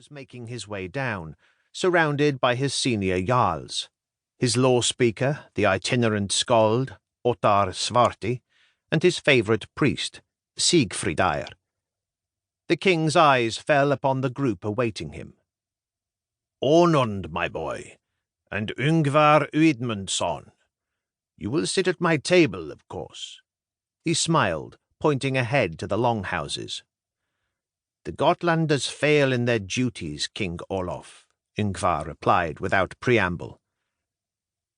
was making his way down, surrounded by his senior jarls, his law speaker, the itinerant skald, Ottar Svarti, and his favourite priest, Sigfridir. The king's eyes fell upon the group awaiting him. "Onund, my boy, and Yngvar Uidmundsson. You will sit at my table, of course." He smiled, pointing ahead to the longhouses. "The Gotlanders fail in their duties, King Olof," Yngvar replied without preamble.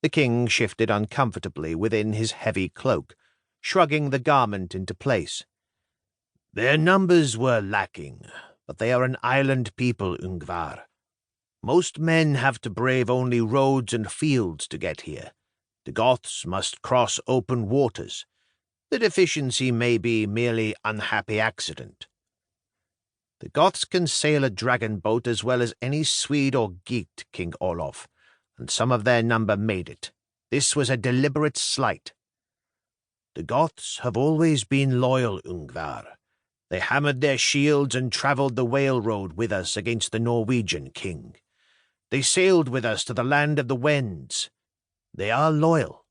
The king shifted uncomfortably within his heavy cloak, shrugging the garment into place. "Their numbers were lacking, but they are an island people, Yngvar. Most men have to brave only roads and fields to get here. The Goths must cross open waters. The deficiency may be merely unhappy accident. The Goths can sail a dragon boat as well as any Swede or Geat, King Olof, and some of their number made it. This was a deliberate slight. The Goths have always been loyal, Yngvar. They hammered their shields and travelled the whale road with us against the Norwegian king. They sailed with us to the land of the Wends. They are loyal."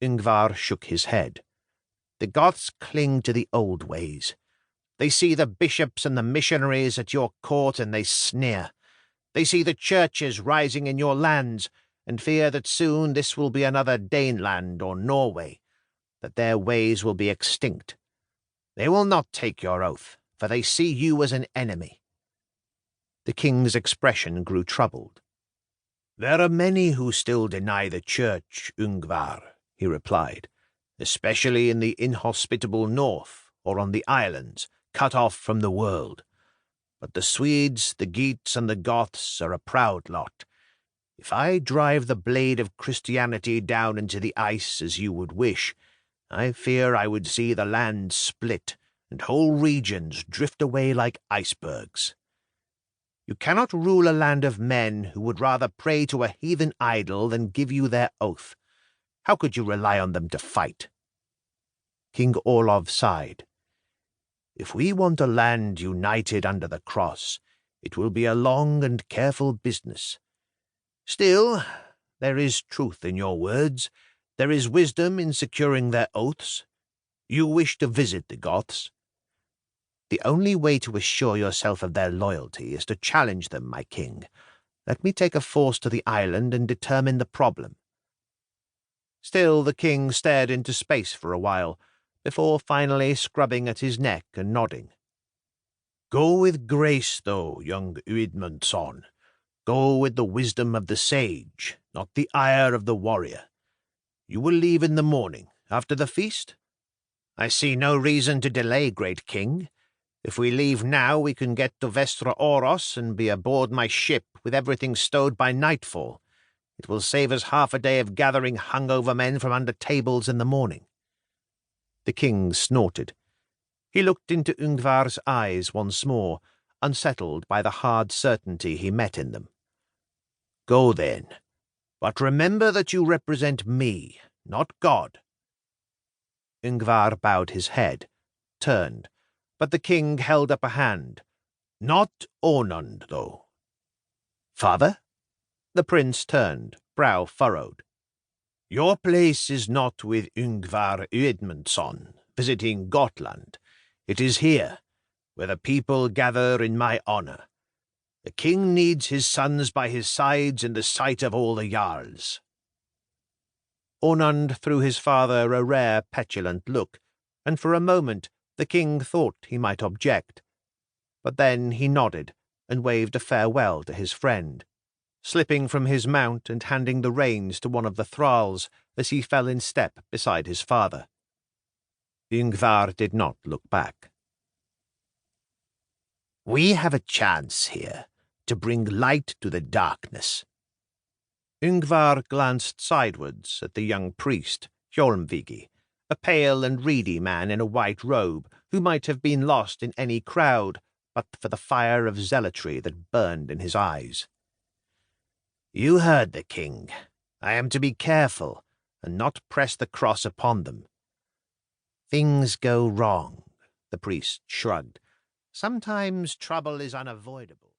Yngvar shook his head. "The Goths cling to the old ways. They see the bishops and the missionaries at your court and they sneer. They see the churches rising in your lands and fear that soon this will be another Daneland or Norway, that their ways will be extinct. They will not take your oath, for they see you as an enemy." The king's expression grew troubled. "There are many who still deny the church, Yngvar," he replied, "especially in the inhospitable north or on the islands, cut off from the world. But the Swedes, the Geats, and the Goths are a proud lot. If I drive the blade of Christianity down into the ice as you would wish, I fear I would see the land split and whole regions drift away like icebergs. You cannot rule a land of men who would rather pray to a heathen idol than give you their oath. How could you rely on them to fight?" King Olaf sighed. "If we want a land united under the cross, it will be a long and careful business. Still, there is truth in your words. There is wisdom in securing their oaths. You wish to visit the Goths. The only way to assure yourself of their loyalty is to challenge them, my king. Let me take a force to the island and determine the problem." Still the king stared into space for a while, before finally scrubbing at his neck and nodding. "Go with grace, though, young Uidmundsson. Go with the wisdom of the sage, not the ire of the warrior. You will leave in the morning, after the feast?" "I see no reason to delay, great king. If we leave now, we can get to Vestra Oros and be aboard my ship with everything stowed by nightfall. It will save us half a day of gathering hungover men from under tables in the morning." The king snorted. He looked into Yngvar's eyes once more, unsettled by the hard certainty he met in them. "Go then, but remember that you represent me, not God." Yngvar bowed his head, turned, but the king held up a hand. "Not Onund, though." "Father?" The prince turned, brow furrowed. "Your place is not with Yngvar Uidmundsson, visiting Gotland. It is here, where the people gather in my honor. The king needs his sons by his sides in the sight of all the jarls." Onund threw his father a rare petulant look, and for a moment the king thought he might object. But then he nodded and waved a farewell to his friend, slipping from his mount and handing the reins to one of the thralls as he fell in step beside his father. Yngvar did not look back. "We have a chance here to bring light to the darkness." Yngvar glanced sidewards at the young priest, Hjolmvigi, a pale and reedy man in a white robe who might have been lost in any crowd but for the fire of zealotry that burned in his eyes. "You heard the king. I am to be careful and not press the cross upon them." "Things go wrong," the priest shrugged. "Sometimes trouble is unavoidable."